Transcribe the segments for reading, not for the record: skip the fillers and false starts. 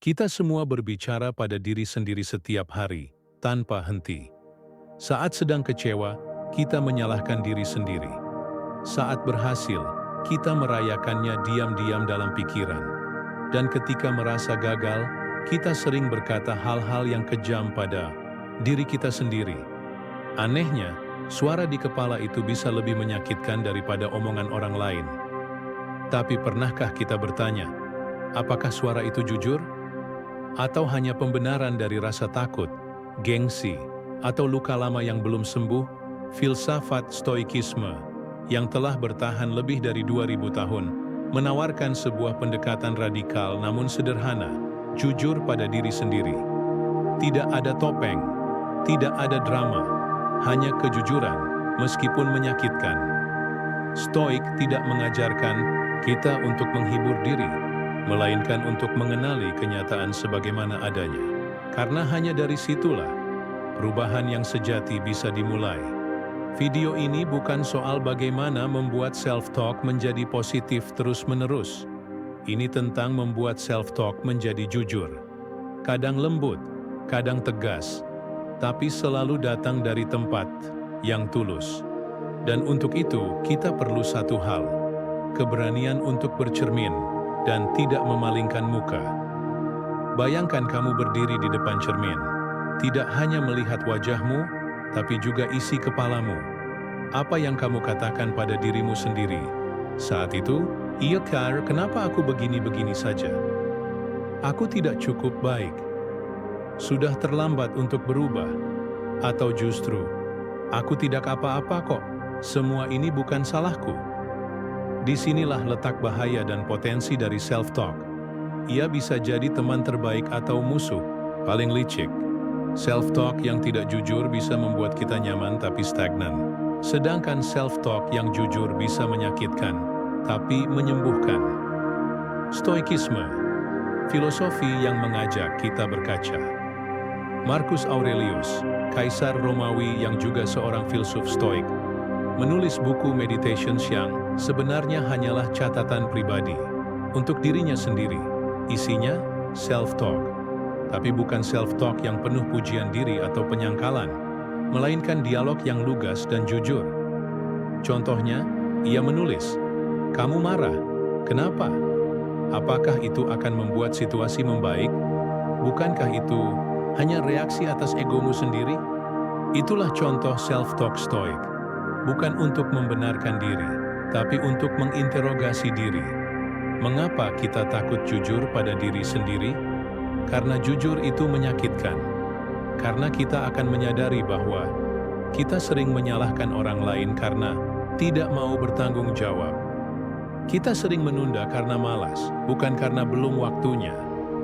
Kita semua berbicara pada diri sendiri setiap hari, tanpa henti. Saat sedang kecewa, kita menyalahkan diri sendiri. Saat berhasil, kita merayakannya diam-diam dalam pikiran. Dan ketika merasa gagal, kita sering berkata hal-hal yang kejam pada diri kita sendiri. Anehnya, suara di kepala itu bisa lebih menyakitkan daripada omongan orang lain. Tapi pernahkah kita bertanya, apakah suara itu jujur? Atau hanya pembenaran dari rasa takut, gengsi, atau luka lama yang belum sembuh? Filsafat Stoikisme, yang telah bertahan lebih dari 2000 tahun, menawarkan sebuah pendekatan radikal namun sederhana, jujur pada diri sendiri. Tidak ada topeng, tidak ada drama, hanya kejujuran, meskipun menyakitkan. Stoik tidak mengajarkan kita untuk menghibur diri, melainkan untuk mengenali kenyataan sebagaimana adanya. Karena hanya dari situlah perubahan yang sejati bisa dimulai. Video ini bukan soal bagaimana membuat self-talk menjadi positif terus-menerus. Ini tentang membuat self-talk menjadi jujur. Kadang lembut, kadang tegas, tapi selalu datang dari tempat yang tulus. Dan untuk itu, kita perlu satu hal, keberanian untuk bercermin dan tidak memalingkan muka. Bayangkan kamu berdiri di depan cermin, tidak hanya melihat wajahmu, tapi juga isi kepalamu. Apa yang kamu katakan pada dirimu sendiri? Saat itu, iya Kar, kenapa aku begini-begini saja? Aku tidak cukup baik. Sudah terlambat untuk berubah. Atau justru, aku tidak apa-apa kok, semua ini bukan salahku. Disinilah letak bahaya dan potensi dari self-talk. Ia bisa jadi teman terbaik atau musuh paling licik. Self-talk yang tidak jujur bisa membuat kita nyaman tapi stagnan. Sedangkan self-talk yang jujur bisa menyakitkan, tapi menyembuhkan. Stoikisme, filosofi yang mengajak kita berkaca. Marcus Aurelius, Kaisar Romawi yang juga seorang filsuf Stoik, menulis buku Meditations yang sebenarnya hanyalah catatan pribadi untuk dirinya sendiri. Isinya self-talk, tapi bukan self-talk yang penuh pujian diri atau penyangkalan, melainkan dialog yang lugas dan jujur. Contohnya, ia menulis, "Kamu marah, kenapa? Apakah itu akan membuat situasi membaik? Bukankah itu hanya reaksi atas egomu sendiri?" Itulah contoh self-talk Stoik. Bukan untuk membenarkan diri, tapi untuk menginterogasi diri. Mengapa kita takut jujur pada diri sendiri? Karena jujur itu menyakitkan. Karena kita akan menyadari bahwa kita sering menyalahkan orang lain karena tidak mau bertanggung jawab. Kita sering menunda karena malas, bukan karena belum waktunya.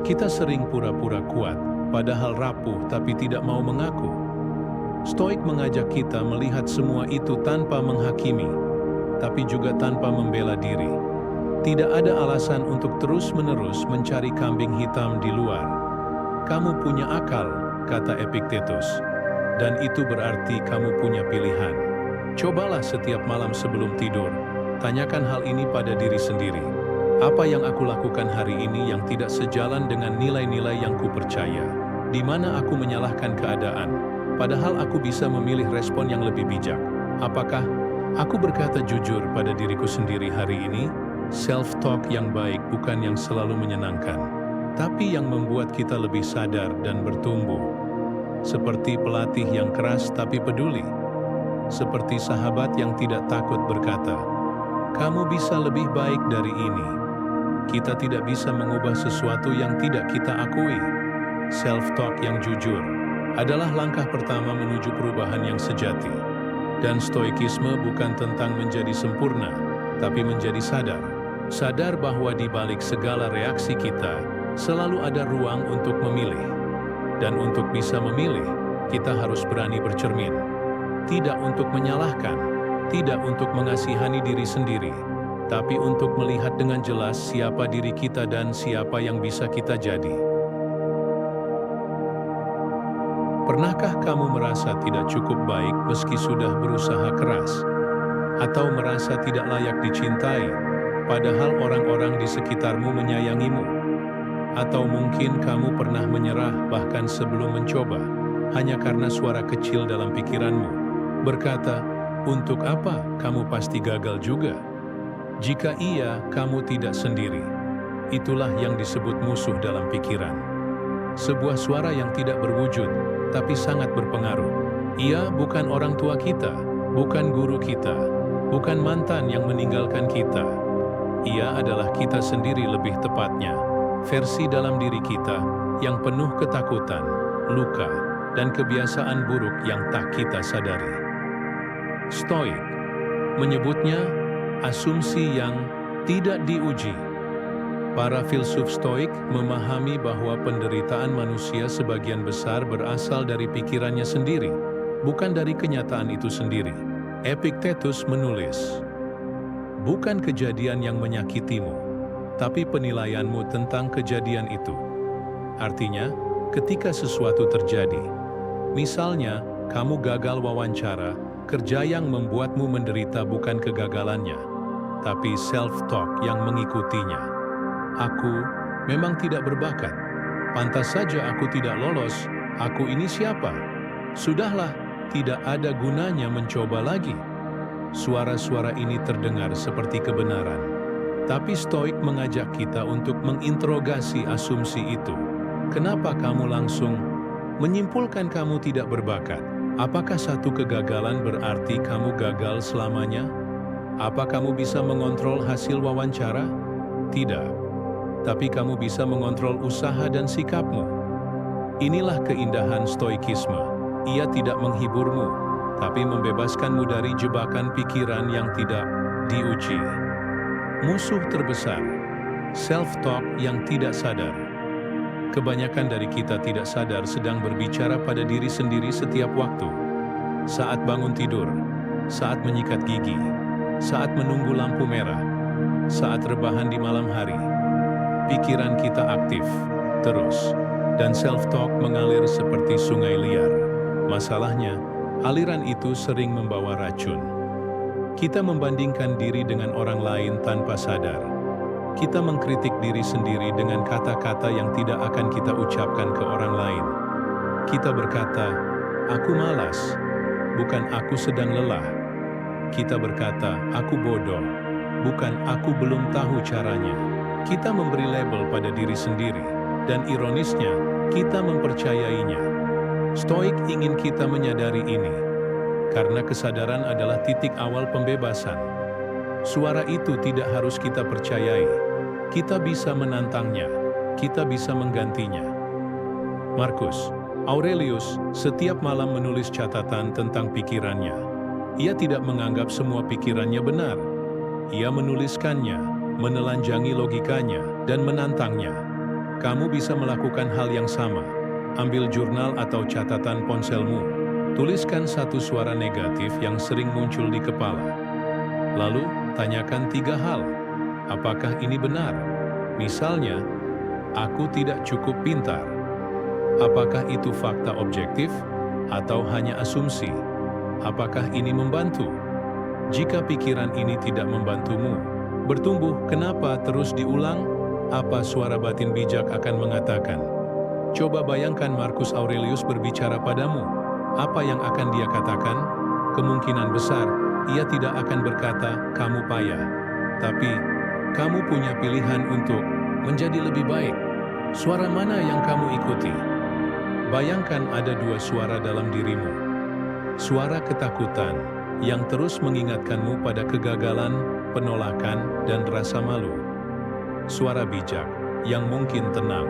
Kita sering pura-pura kuat, padahal rapuh tapi tidak mau mengaku. Stoik mengajak kita melihat semua itu tanpa menghakimi, tapi juga tanpa membela diri. Tidak ada alasan untuk terus-menerus mencari kambing hitam di luar. Kamu punya akal, kata Epictetus, dan itu berarti kamu punya pilihan. Cobalah setiap malam sebelum tidur, tanyakan hal ini pada diri sendiri. Apa yang aku lakukan hari ini yang tidak sejalan dengan nilai-nilai yang kupercaya? Di mana aku menyalahkan keadaan? Padahal aku bisa memilih respon yang lebih bijak. Apakah aku berkata jujur pada diriku sendiri hari ini? Self-talk yang baik bukan yang selalu menyenangkan, tapi yang membuat kita lebih sadar dan bertumbuh. Seperti pelatih yang keras tapi peduli. Seperti sahabat yang tidak takut berkata, "Kamu bisa lebih baik dari ini." Kita tidak bisa mengubah sesuatu yang tidak kita akui. Self-talk yang jujur adalah langkah pertama menuju perubahan yang sejati. Dan stoikisme bukan tentang menjadi sempurna, tapi menjadi sadar. Sadar bahwa di balik segala reaksi kita, selalu ada ruang untuk memilih. Dan untuk bisa memilih, kita harus berani bercermin. Tidak untuk menyalahkan, tidak untuk mengasihani diri sendiri, tapi untuk melihat dengan jelas siapa diri kita dan siapa yang bisa kita jadi. Pernahkah kamu merasa tidak cukup baik meski sudah berusaha keras? Atau merasa tidak layak dicintai, padahal orang-orang di sekitarmu menyayangimu? Atau mungkin kamu pernah menyerah bahkan sebelum mencoba, hanya karena suara kecil dalam pikiranmu berkata, "Untuk apa? Kamu pasti gagal juga." Jika iya, kamu tidak sendiri. Itulah yang disebut musuh dalam pikiran. Sebuah suara yang tidak berwujud, tapi sangat berpengaruh. Ia bukan orang tua kita, bukan guru kita, bukan mantan yang meninggalkan kita. Ia adalah kita sendiri, lebih tepatnya, versi dalam diri kita yang penuh ketakutan, luka, dan kebiasaan buruk yang tak kita sadari. Stoik menyebutnya asumsi yang tidak diuji. Para filsuf Stoik memahami bahwa penderitaan manusia sebagian besar berasal dari pikirannya sendiri, bukan dari kenyataan itu sendiri. Epictetus menulis, "Bukan kejadian yang menyakitimu, tapi penilaianmu tentang kejadian itu." Artinya, ketika sesuatu terjadi, misalnya kamu gagal wawancara, kerja yang membuatmu menderita bukan kegagalannya, tapi self-talk yang mengikutinya. "Aku memang tidak berbakat. Pantas saja aku tidak lolos. Aku ini siapa? Sudahlah, tidak ada gunanya mencoba lagi." Suara-suara ini terdengar seperti kebenaran. Tapi Stoik mengajak kita untuk menginterogasi asumsi itu. Kenapa kamu langsung menyimpulkan kamu tidak berbakat? Apakah satu kegagalan berarti kamu gagal selamanya? Apa kamu bisa mengontrol hasil wawancara? Tidak. Tapi kamu bisa mengontrol usaha dan sikapmu. Inilah keindahan Stoikisme. Ia tidak menghiburmu, tapi membebaskanmu dari jebakan pikiran yang tidak diuji. Musuh terbesar, self-talk yang tidak sadar. Kebanyakan dari kita tidak sadar sedang berbicara pada diri sendiri setiap waktu. Saat bangun tidur, saat menyikat gigi, saat menunggu lampu merah, saat rebahan di malam hari. Pikiran kita aktif, terus, dan self-talk mengalir seperti sungai liar. Masalahnya, aliran itu sering membawa racun. Kita membandingkan diri dengan orang lain tanpa sadar. Kita mengkritik diri sendiri dengan kata-kata yang tidak akan kita ucapkan ke orang lain. Kita berkata, "Aku malas," bukan "aku sedang lelah." Kita berkata, "Aku bodoh," bukan "aku belum tahu caranya." Kita memberi label pada diri sendiri, dan ironisnya, kita mempercayainya. Stoik ingin kita menyadari ini, karena kesadaran adalah titik awal pembebasan. Suara itu tidak harus kita percayai. Kita bisa menantangnya, kita bisa menggantinya. Marcus Aurelius setiap malam menulis catatan tentang pikirannya. Ia tidak menganggap semua pikirannya benar. Ia menuliskannya, menelanjangi logikanya, dan menantangnya. Kamu bisa melakukan hal yang sama. Ambil jurnal atau catatan ponselmu. Tuliskan satu suara negatif yang sering muncul di kepala. Lalu, tanyakan 3 hal. Apakah ini benar? Misalnya, "Aku tidak cukup pintar." Apakah itu fakta objektif atau hanya asumsi? Apakah ini membantu? Jika pikiran ini tidak membantumu bertumbuh, kenapa terus diulang? Apa suara batin bijak akan mengatakan? Coba bayangkan Marcus Aurelius berbicara padamu. Apa yang akan dia katakan? Kemungkinan besar, ia tidak akan berkata, "Kamu payah." Tapi, kamu punya pilihan untuk menjadi lebih baik. Suara mana yang kamu ikuti? Bayangkan ada 2 suara dalam dirimu. Suara ketakutan yang terus mengingatkanmu pada kegagalan, penolakan, dan rasa malu. Suara bijak yang mungkin tenang,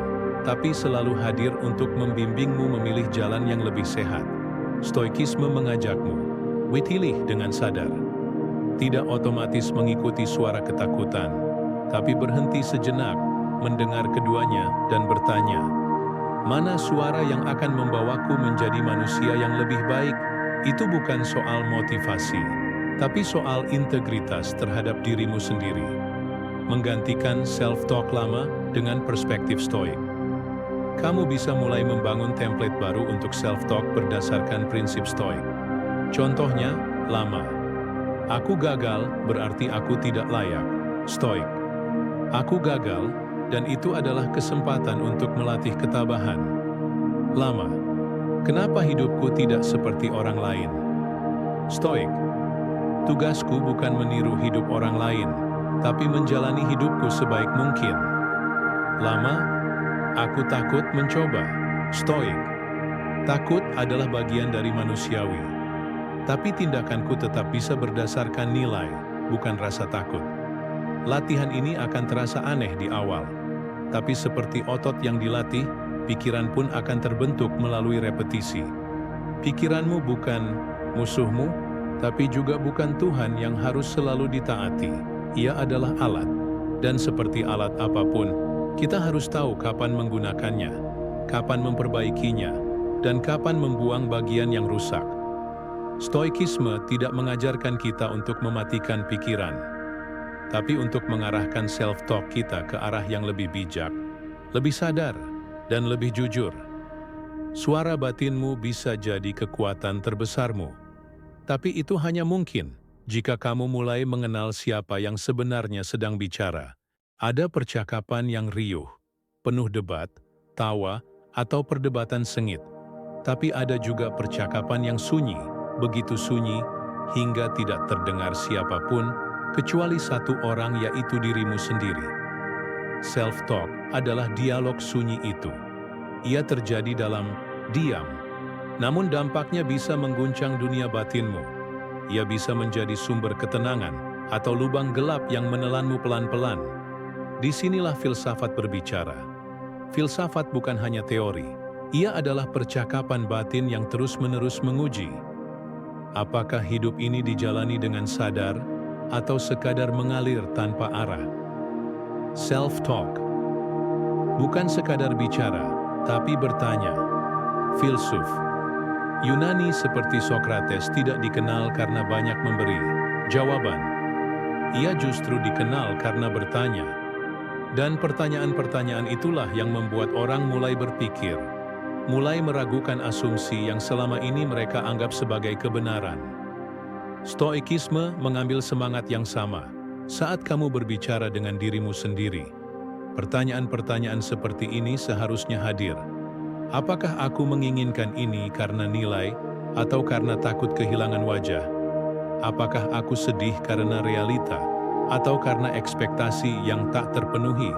tapi selalu hadir untuk membimbingmu memilih jalan yang lebih sehat. Stoikisme mengajakmu, pilih dengan sadar. Tidak otomatis mengikuti suara ketakutan, tapi berhenti sejenak, mendengar keduanya, dan bertanya, mana suara yang akan membawaku menjadi manusia yang lebih baik? Itu bukan soal motivasi, tapi soal integritas terhadap dirimu sendiri. Menggantikan self-talk lama dengan perspektif stoik. Kamu bisa mulai membangun template baru untuk self-talk berdasarkan prinsip stoik. Contohnya, lama. Aku gagal berarti aku tidak layak. Stoik. Aku gagal dan itu adalah kesempatan untuk melatih ketabahan. Lama. Kenapa hidupku tidak seperti orang lain? Stoik. Tugasku bukan meniru hidup orang lain, tapi menjalani hidupku sebaik mungkin. Lama. Aku takut mencoba. Stoik. Takut adalah bagian dari manusiawi. Tapi tindakanku tetap bisa berdasarkan nilai, bukan rasa takut. Latihan ini akan terasa aneh di awal. Tapi seperti otot yang dilatih, pikiran pun akan terbentuk melalui repetisi. Pikiranmu bukan musuhmu, tapi juga bukan Tuhan yang harus selalu ditaati. Ia adalah alat. Dan seperti alat apapun, kita harus tahu kapan menggunakannya, kapan memperbaikinya, dan kapan membuang bagian yang rusak. Stoikisme tidak mengajarkan kita untuk mematikan pikiran, tapi untuk mengarahkan self-talk kita ke arah yang lebih bijak, lebih sadar, dan lebih jujur. Suara batinmu bisa jadi kekuatan terbesarmu, tapi itu hanya mungkin jika kamu mulai mengenal siapa yang sebenarnya sedang bicara. Ada percakapan yang riuh, penuh debat, tawa, atau perdebatan sengit. Tapi ada juga percakapan yang sunyi, begitu sunyi, hingga tidak terdengar siapapun, kecuali satu orang, yaitu dirimu sendiri. Self-talk adalah dialog sunyi itu. Ia terjadi dalam diam, namun dampaknya bisa mengguncang dunia batinmu. Ia bisa menjadi sumber ketenangan atau lubang gelap yang menelanmu pelan-pelan. Disinilah filsafat berbicara. Filsafat bukan hanya teori. Ia adalah percakapan batin yang terus-menerus menguji. Apakah hidup ini dijalani dengan sadar atau sekadar mengalir tanpa arah? Self-talk bukan sekadar bicara, tapi bertanya. Filsuf Yunani seperti Sokrates tidak dikenal karena banyak memberi jawaban. Ia justru dikenal karena bertanya. Dan pertanyaan-pertanyaan itulah yang membuat orang mulai berpikir, mulai meragukan asumsi yang selama ini mereka anggap sebagai kebenaran. Stoikisme mengambil semangat yang sama. Saat kamu berbicara dengan dirimu sendiri, pertanyaan-pertanyaan seperti ini seharusnya hadir. Apakah aku menginginkan ini karena nilai atau karena takut kehilangan wajah? Apakah aku sedih karena realita atau karena ekspektasi yang tak terpenuhi?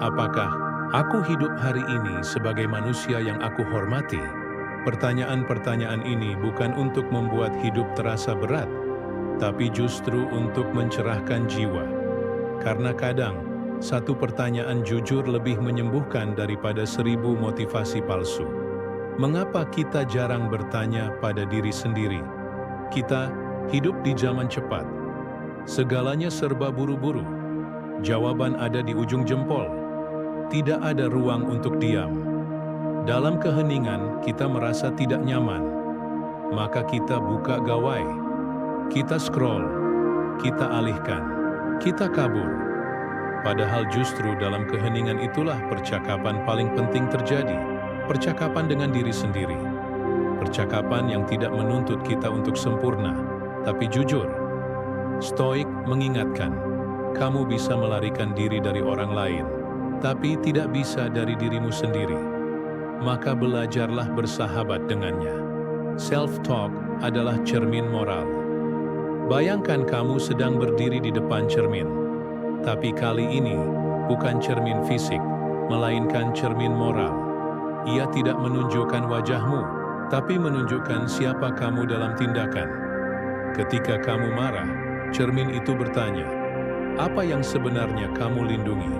Apakah aku hidup hari ini sebagai manusia yang aku hormati? Pertanyaan-pertanyaan ini bukan untuk membuat hidup terasa berat, tapi justru untuk mencerahkan jiwa. Karena kadang, satu pertanyaan jujur lebih menyembuhkan daripada 1000 motivasi palsu. Mengapa kita jarang bertanya pada diri sendiri? Kita hidup di zaman cepat. Segalanya serba buru-buru. Jawaban ada di ujung jempol. Tidak ada ruang untuk diam. Dalam keheningan, kita merasa tidak nyaman. Maka kita buka gawai. Kita scroll. Kita alihkan. Kita kabur. Padahal justru dalam keheningan itulah percakapan paling penting terjadi. Percakapan dengan diri sendiri. Percakapan yang tidak menuntut kita untuk sempurna, tapi jujur. Stoik mengingatkan, kamu bisa melarikan diri dari orang lain, tapi tidak bisa dari dirimu sendiri. Maka belajarlah bersahabat dengannya. Self-talk adalah cermin moral. Bayangkan kamu sedang berdiri di depan cermin. Tapi kali ini, bukan cermin fisik, melainkan cermin moral. Ia tidak menunjukkan wajahmu, tapi menunjukkan siapa kamu dalam tindakan. Ketika kamu marah, cermin itu bertanya, apa yang sebenarnya kamu lindungi?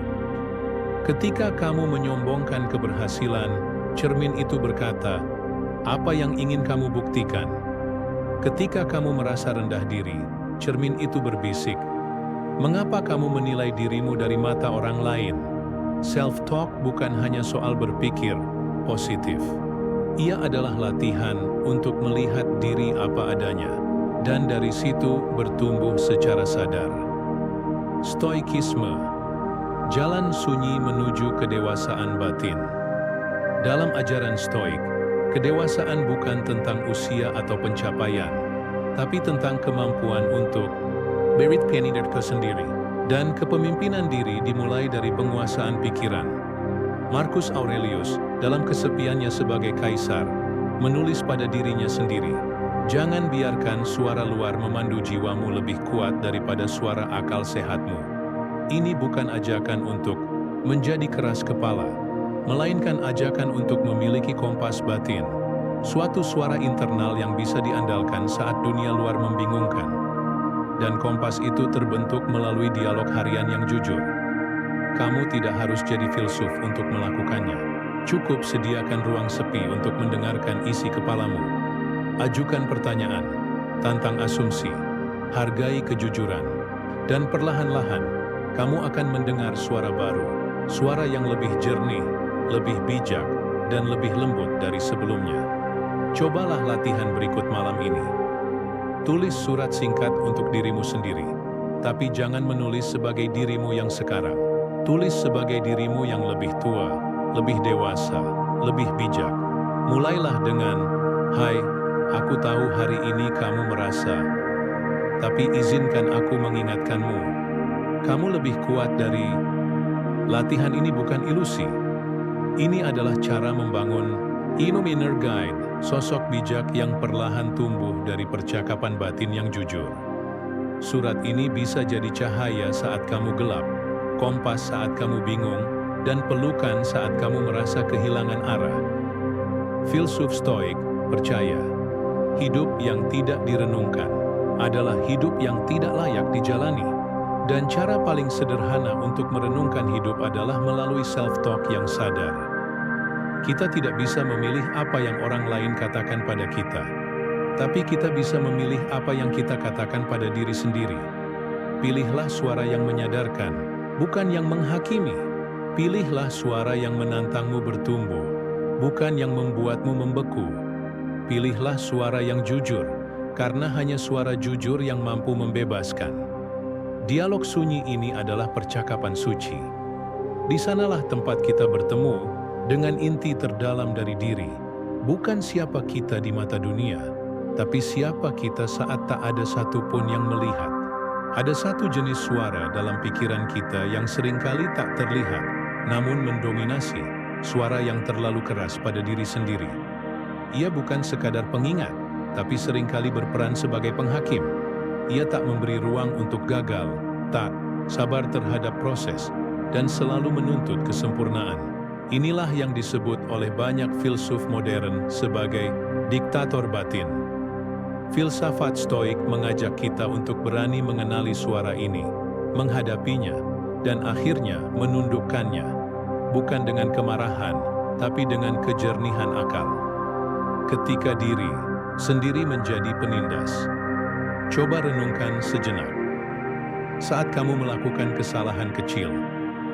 Ketika kamu menyombongkan keberhasilan, cermin itu berkata, apa yang ingin kamu buktikan? Ketika kamu merasa rendah diri, cermin itu berbisik, mengapa kamu menilai dirimu dari mata orang lain? Self-talk bukan hanya soal berpikir positif. Ia adalah latihan untuk melihat diri apa adanya, dan dari situ bertumbuh secara sadar. Stoikisme, jalan sunyi menuju kedewasaan batin. Dalam ajaran Stoik, kedewasaan bukan tentang usia atau pencapaian, tapi tentang kemampuan untuk berit penidurku sendiri Dan kepemimpinan diri dimulai dari penguasaan pikiran. Marcus Aurelius, dalam kesepiannya sebagai kaisar, menulis pada dirinya sendiri, "Jangan biarkan suara luar memandu jiwamu lebih kuat daripada suara akal sehatmu." Ini bukan ajakan untuk menjadi keras kepala, melainkan ajakan untuk memiliki kompas batin, suatu suara internal yang bisa diandalkan saat dunia luar membingungkan. Dan kompas itu terbentuk melalui dialog harian yang jujur. Kamu tidak harus jadi filsuf untuk melakukannya. Cukup sediakan ruang sepi untuk mendengarkan isi kepalamu. Ajukan pertanyaan, tantang asumsi, hargai kejujuran, dan perlahan-lahan kamu akan mendengar suara baru, suara yang lebih jernih, lebih bijak, dan lebih lembut dari sebelumnya. Cobalah latihan berikut malam ini. Tulis surat singkat untuk dirimu sendiri, tapi jangan menulis sebagai dirimu yang sekarang. Tulis sebagai dirimu yang lebih tua, lebih dewasa, lebih bijak. Mulailah dengan, "Hai, aku tahu hari ini kamu merasa, tapi izinkan aku mengingatkanmu. Kamu lebih kuat dari..." Latihan ini bukan ilusi. Ini adalah cara membangun inner guide, sosok bijak yang perlahan tumbuh dari percakapan batin yang jujur. Surat ini bisa jadi cahaya saat kamu gelap, kompas saat kamu bingung, dan pelukan saat kamu merasa kehilangan arah. Filsuf Stoik percaya, hidup yang tidak direnungkan adalah hidup yang tidak layak dijalani. Dan cara paling sederhana untuk merenungkan hidup adalah melalui self-talk yang sadar. Kita tidak bisa memilih apa yang orang lain katakan pada kita, tapi kita bisa memilih apa yang kita katakan pada diri sendiri. Pilihlah suara yang menyadarkan, bukan yang menghakimi. Pilihlah suara yang menantangmu bertumbuh, bukan yang membuatmu membeku. Pilihlah suara yang jujur, karena hanya suara jujur yang mampu membebaskan. Dialog sunyi ini adalah percakapan suci. Di sanalah tempat kita bertemu dengan inti terdalam dari diri, bukan siapa kita di mata dunia, tapi siapa kita saat tak ada satupun yang melihat. Ada satu jenis suara dalam pikiran kita yang seringkali tak terlihat, namun mendominasi, suara yang terlalu keras pada diri sendiri. Ia bukan sekadar pengingat, tapi seringkali berperan sebagai penghakim. Ia tak memberi ruang untuk gagal, tak sabar terhadap proses, dan selalu menuntut kesempurnaan. Inilah yang disebut oleh banyak filsuf modern sebagai diktator batin. Filsafat Stoik mengajak kita untuk berani mengenali suara ini, menghadapinya, dan akhirnya menundukkannya, bukan dengan kemarahan, tapi dengan kejernihan akal. Ketika diri sendiri menjadi penindas, coba renungkan sejenak. Saat kamu melakukan kesalahan kecil,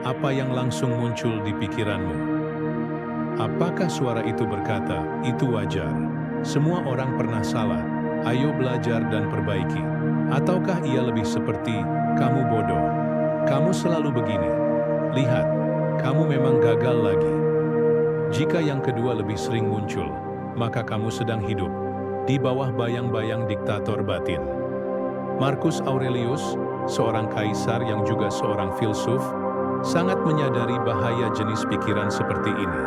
apa yang langsung muncul di pikiranmu? Apakah suara itu berkata, "Itu wajar, semua orang pernah salah, ayo belajar dan perbaiki"? Ataukah ia lebih seperti, "Kamu bodoh, kamu selalu begini, lihat, kamu memang gagal lagi"? Jika yang kedua lebih sering muncul, maka kamu sedang hidup di bawah bayang-bayang diktator batin. Marcus Aurelius, seorang kaisar yang juga seorang filsuf, sangat menyadari bahaya jenis pikiran seperti ini.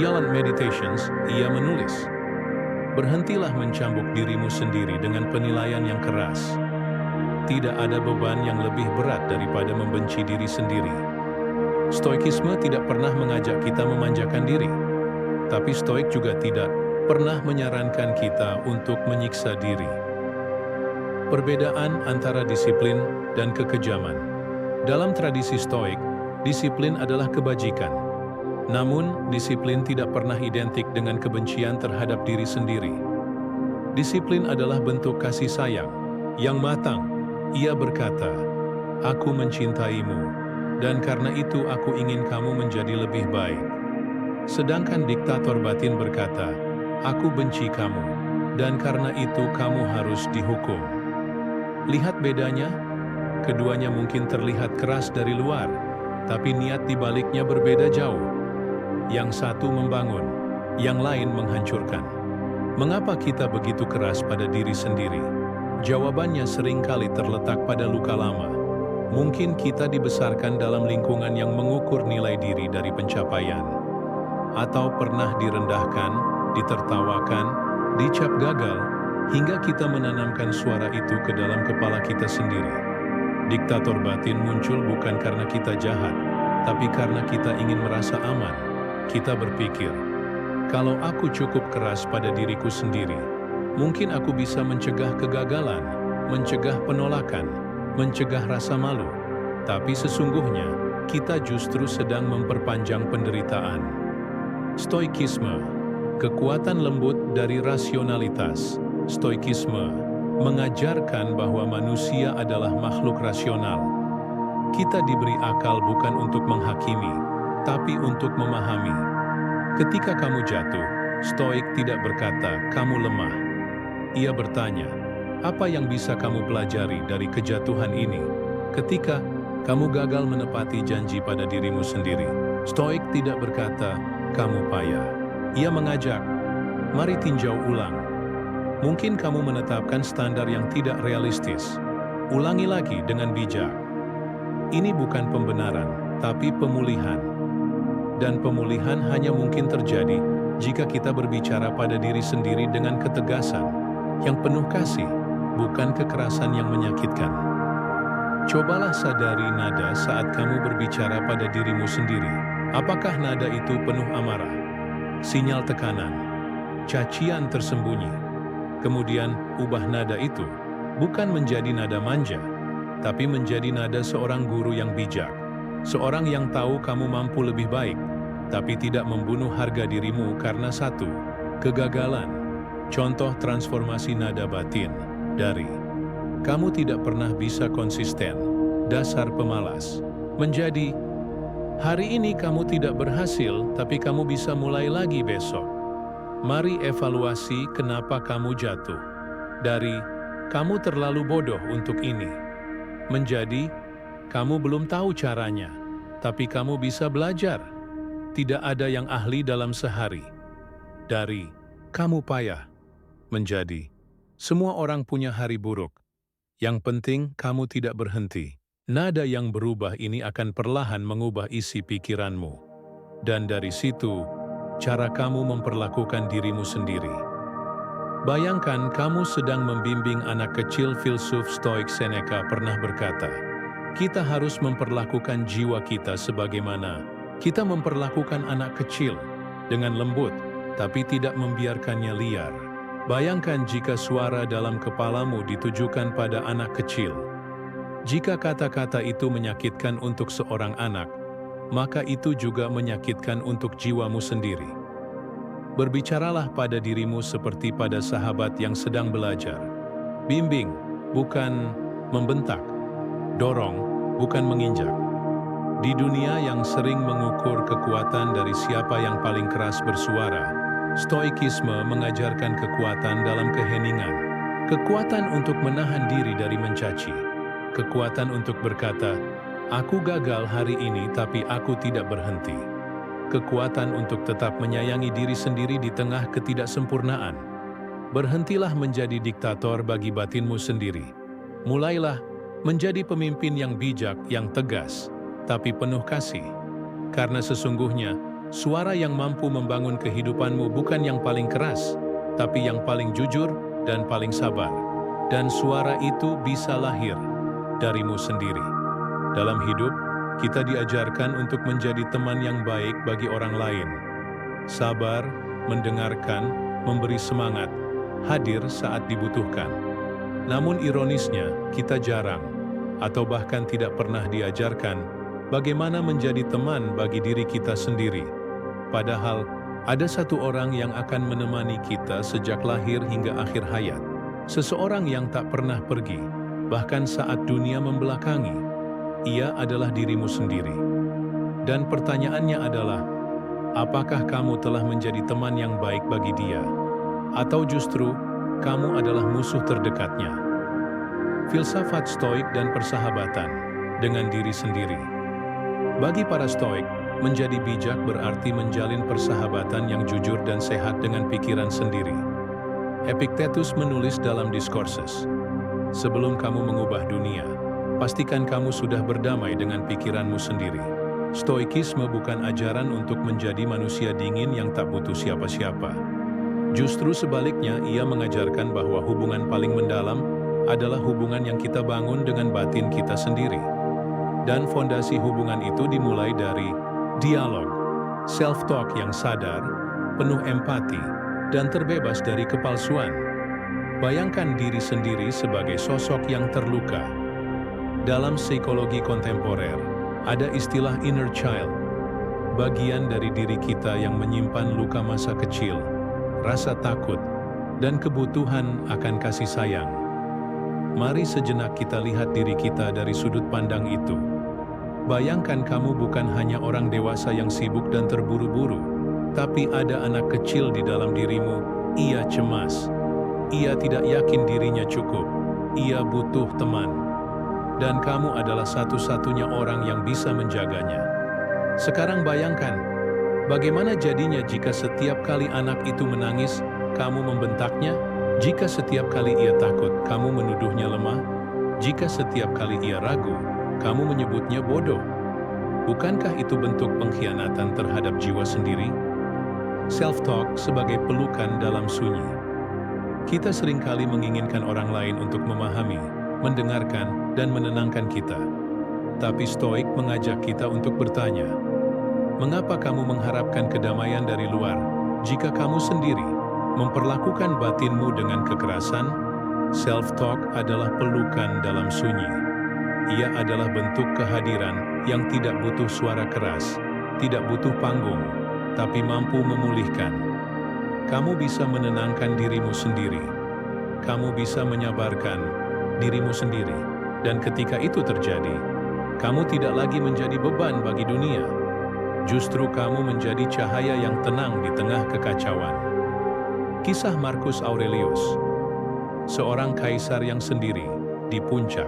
Dalam Meditations, ia menulis, "Berhentilah mencambuk dirimu sendiri dengan penilaian yang keras. Tidak ada beban yang lebih berat daripada membenci diri sendiri." Stoikisme tidak pernah mengajak kita memanjakan diri, tapi Stoik juga tidak pernah menyarankan kita untuk menyiksa diri. Perbedaan antara disiplin dan kekejaman. Dalam tradisi Stoik, disiplin adalah kebajikan. Namun, disiplin tidak pernah identik dengan kebencian terhadap diri sendiri. Disiplin adalah bentuk kasih sayang yang matang. Ia berkata, "Aku mencintaimu, dan karena itu aku ingin kamu menjadi lebih baik." Sedangkan diktator batin berkata, "Aku benci kamu, dan karena itu kamu harus dihukum." Lihat bedanya? Keduanya mungkin terlihat keras dari luar, tapi niat di baliknya berbeda jauh. Yang satu membangun, yang lain menghancurkan. Mengapa kita begitu keras pada diri sendiri? Jawabannya seringkali terletak pada luka lama, Mungkin kita dibesarkan dalam lingkungan yang mengukur nilai diri dari pencapaian, atau pernah direndahkan, ditertawakan, dicap gagal, hingga kita menanamkan suara itu ke dalam kepala kita sendiri. Diktator batin muncul bukan karena kita jahat, tapi karena kita ingin merasa aman. Kita berpikir, kalau aku cukup keras pada diriku sendiri, mungkin aku bisa mencegah kegagalan, mencegah penolakan, mencegah rasa malu. Tapi sesungguhnya, kita justru sedang memperpanjang penderitaan. Stoikisme, kekuatan lembut dari rasionalitas. Stoikisme mengajarkan bahwa manusia adalah makhluk rasional. Kita diberi akal bukan untuk menghakimi, tapi untuk memahami. Ketika kamu jatuh, Stoik tidak berkata, "Kamu lemah." Ia bertanya, "Apa yang bisa kamu pelajari dari kejatuhan ini?" Ketika kamu gagal menepati janji pada dirimu sendiri, Stoik tidak berkata, "Kamu payah." Ia mengajak, "Mari tinjau ulang. Mungkin kamu menetapkan standar yang tidak realistis. Ulangi lagi dengan bijak." Ini bukan pembenaran, tapi pemulihan. Dan pemulihan hanya mungkin terjadi jika kita berbicara pada diri sendiri dengan ketegasan, yang penuh kasih, bukan kekerasan yang menyakitkan. Cobalah sadari nada saat kamu berbicara pada dirimu sendiri. Apakah nada itu penuh amarah, sinyal tekanan, cacian tersembunyi? Kemudian, ubah nada itu, bukan menjadi nada manja, tapi menjadi nada seorang guru yang bijak. Seorang yang tahu kamu mampu lebih baik, tapi tidak membunuh harga dirimu karena satu kegagalan. Contoh transformasi nada batin dari "kamu tidak pernah bisa konsisten, dasar pemalas," menjadi "hari ini kamu tidak berhasil, tapi kamu bisa mulai lagi besok. Mari evaluasi kenapa kamu jatuh." Dari "kamu terlalu bodoh untuk ini," menjadi "kamu belum tahu caranya, tapi kamu bisa belajar. Tidak ada yang ahli dalam sehari." Dari "kamu payah," menjadi "semua orang punya hari buruk. Yang penting kamu tidak berhenti." Nada yang berubah ini akan perlahan mengubah isi pikiranmu. Dan dari situ, cara kamu memperlakukan dirimu sendiri. Bayangkan kamu sedang membimbing anak kecil. Filsuf Stoik Seneca pernah berkata, kita harus memperlakukan jiwa kita sebagaimana kita memperlakukan anak kecil, dengan lembut, tapi tidak membiarkannya liar. Bayangkan jika suara dalam kepalamu ditujukan pada anak kecil. Jika kata-kata itu menyakitkan untuk seorang anak, maka itu juga menyakitkan untuk jiwamu sendiri. Berbicaralah pada dirimu seperti pada sahabat yang sedang belajar. Bimbing, bukan membentak. Dorong, bukan menginjak. Di dunia yang sering mengukur kekuatan dari siapa yang paling keras bersuara, Stoikisme mengajarkan kekuatan dalam keheningan. Kekuatan untuk menahan diri dari mencaci. Kekuatan untuk berkata, "Aku gagal hari ini tapi aku tidak berhenti." Kekuatan untuk tetap menyayangi diri sendiri di tengah ketidaksempurnaan. Berhentilah menjadi diktator bagi batinmu sendiri. Mulailah menjadi pemimpin yang bijak, yang tegas, tapi penuh kasih. Karena sesungguhnya, suara yang mampu membangun kehidupanmu bukan yang paling keras, tapi yang paling jujur dan paling sabar. Dan suara itu bisa lahir darimu sendiri. Dalam hidup, kita diajarkan untuk menjadi teman yang baik bagi orang lain. Sabar, mendengarkan, memberi semangat, hadir saat dibutuhkan. Namun ironisnya, kita jarang, atau bahkan tidak pernah diajarkan, bagaimana menjadi teman bagi diri kita sendiri. Padahal, ada satu orang yang akan menemani kita sejak lahir hingga akhir hayat. Seseorang yang tak pernah pergi, bahkan saat dunia membelakangi. Ia adalah dirimu sendiri. Dan pertanyaannya adalah, apakah kamu telah menjadi teman yang baik bagi dia? Atau justru, kamu adalah musuh terdekatnya? Filsafat Stoik dan persahabatan dengan diri sendiri. Bagi para Stoik, menjadi bijak berarti menjalin persahabatan yang jujur dan sehat dengan pikiran sendiri. Epictetus menulis dalam Discourses, "Sebelum kamu mengubah dunia, Pastikan kamu sudah berdamai dengan pikiranmu sendiri. Stoikisme bukan ajaran untuk menjadi manusia dingin yang tak butuh siapa-siapa. Justru sebaliknya, ia mengajarkan bahwa hubungan paling mendalam adalah hubungan yang kita bangun dengan batin kita sendiri. Dan fondasi hubungan itu dimulai dari dialog, self-talk yang sadar, penuh empati, dan terbebas dari kepalsuan. Bayangkan diri sendiri sebagai sosok yang terluka. Dalam psikologi kontemporer, ada istilah inner child, bagian dari diri kita yang menyimpan luka masa kecil, rasa takut, dan kebutuhan akan kasih sayang. Mari sejenak kita lihat diri kita dari sudut pandang itu. Bayangkan kamu bukan hanya orang dewasa yang sibuk dan terburu-buru, tapi ada anak kecil di dalam dirimu. Ia cemas, ia tidak yakin dirinya cukup, ia butuh teman. Dan kamu adalah satu-satunya orang yang bisa menjaganya. Sekarang bayangkan, bagaimana jadinya jika setiap kali anak itu menangis, kamu membentaknya? Jika setiap kali ia takut, kamu menuduhnya lemah? Jika setiap kali ia ragu, kamu menyebutnya bodoh? Bukankah itu bentuk pengkhianatan terhadap jiwa sendiri? Self-talk sebagai pelukan dalam sunyi. Kita seringkali menginginkan orang lain untuk memahami, mendengarkan, dan menenangkan kita. Tapi Stoik mengajak kita untuk bertanya, mengapa kamu mengharapkan kedamaian dari luar jika kamu sendiri memperlakukan batinmu dengan kekerasan? Self-talk adalah pelukan dalam sunyi. Ia adalah bentuk kehadiran yang tidak butuh suara keras, tidak butuh panggung, tapi mampu memulihkan. Kamu bisa menenangkan dirimu sendiri. Kamu bisa menyabarkan dirimu sendiri. Dan ketika itu terjadi, kamu tidak lagi menjadi beban bagi dunia. Justru kamu menjadi cahaya yang tenang di tengah kekacauan. Kisah Marcus Aurelius, seorang kaisar yang sendiri di puncak.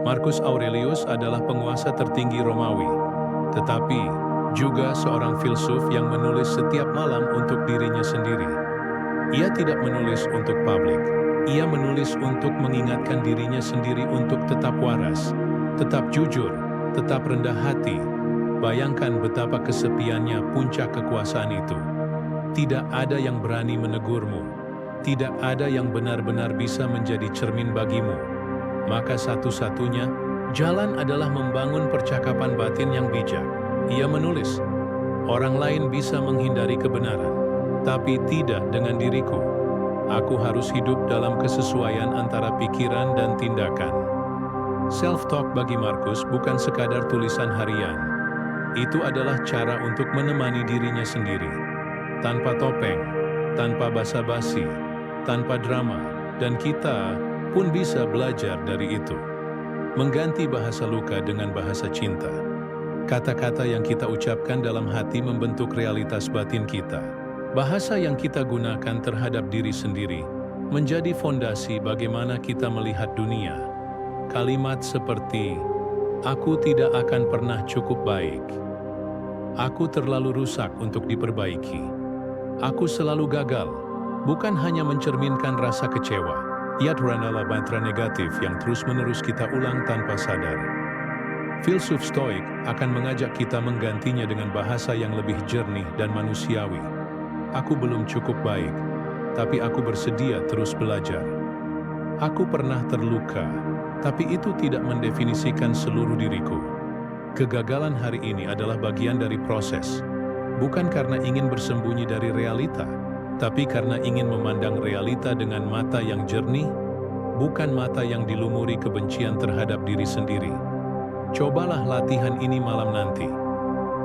Marcus Aurelius adalah penguasa tertinggi Romawi, tetapi juga seorang filsuf yang menulis setiap malam untuk dirinya sendiri. Ia tidak menulis untuk publik. Ia menulis untuk mengingatkan dirinya sendiri untuk tetap waras, tetap jujur, tetap rendah hati. Bayangkan betapa kesepiannya puncak kekuasaan itu. Tidak ada yang berani menegurmu. Tidak ada yang benar-benar bisa menjadi cermin bagimu. Maka satu-satunya jalan adalah membangun percakapan batin yang bijak. Ia menulis, orang lain bisa menghindari kebenaran, tapi tidak dengan diriku. Aku harus hidup dalam kesesuaian antara pikiran dan tindakan. Self-talk bagi Marcus bukan sekadar tulisan harian. Itu adalah cara untuk menemani dirinya sendiri. Tanpa topeng, tanpa basa-basi, tanpa drama, dan kita pun bisa belajar dari itu. Mengganti bahasa luka dengan bahasa cinta. Kata-kata yang kita ucapkan dalam hati membentuk realitas batin kita. Bahasa yang kita gunakan terhadap diri sendiri menjadi fondasi bagaimana kita melihat dunia. Kalimat seperti, aku tidak akan pernah cukup baik. Aku terlalu rusak untuk diperbaiki. Aku selalu gagal, bukan hanya mencerminkan rasa kecewa. Ia adalah mantra negatif yang terus-menerus kita ulang tanpa sadar. Filsuf Stoik akan mengajak kita menggantinya dengan bahasa yang lebih jernih dan manusiawi. Aku belum cukup baik, tapi aku bersedia terus belajar. Aku pernah terluka, tapi itu tidak mendefinisikan seluruh diriku. Kegagalan hari ini adalah bagian dari proses, bukan karena ingin bersembunyi dari realita, tapi karena ingin memandang realita dengan mata yang jernih, bukan mata yang dilumuri kebencian terhadap diri sendiri. Cobalah latihan ini malam nanti.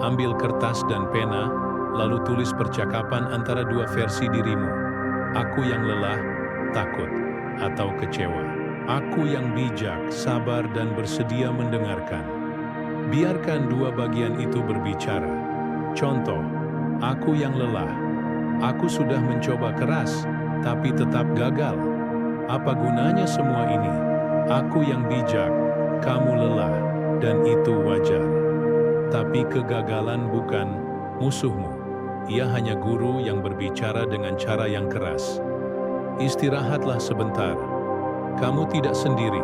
Ambil kertas dan pena, lalu tulis percakapan antara dua versi dirimu. Aku yang lelah, takut, atau kecewa. Aku yang bijak, sabar, dan bersedia mendengarkan. Biarkan dua bagian itu berbicara. Contoh, aku yang lelah. Aku sudah mencoba keras, tapi tetap gagal. Apa gunanya semua ini? Aku yang bijak, kamu lelah, dan itu wajar. Tapi kegagalan bukan musuhmu. Ia hanya guru yang berbicara dengan cara yang keras. Istirahatlah sebentar. Kamu tidak sendiri.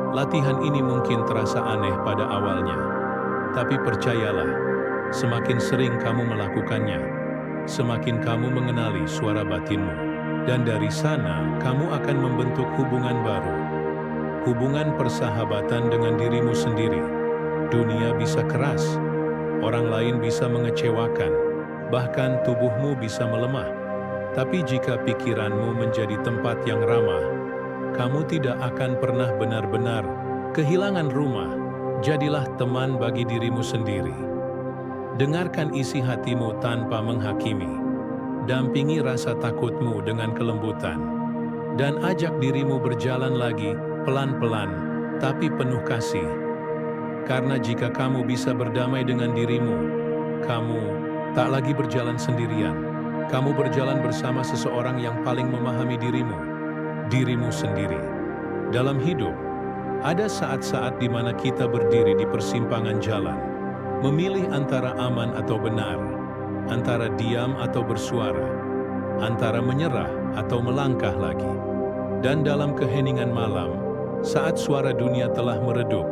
Latihan ini mungkin terasa aneh pada awalnya, tapi percayalah, semakin sering kamu melakukannya, semakin kamu mengenali suara batinmu. Dan dari sana, kamu akan membentuk hubungan baru. Hubungan persahabatan dengan dirimu sendiri. Dunia bisa keras, orang lain bisa mengecewakan, bahkan tubuhmu bisa melemah. Tapi jika pikiranmu menjadi tempat yang ramah, kamu tidak akan pernah benar-benar kehilangan rumah. Jadilah teman bagi dirimu sendiri. Dengarkan isi hatimu tanpa menghakimi. Dampingi rasa takutmu dengan kelembutan. Dan ajak dirimu berjalan lagi, pelan-pelan, tapi penuh kasih. Karena jika kamu bisa berdamai dengan dirimu, kamu tak lagi berjalan sendirian. Kamu berjalan bersama seseorang yang paling memahami dirimu sendiri. Dalam hidup, ada saat-saat di mana kita berdiri di persimpangan jalan, memilih antara aman atau benar, antara diam atau bersuara, antara menyerah atau melangkah lagi. Dan dalam keheningan malam, saat suara dunia telah meredup,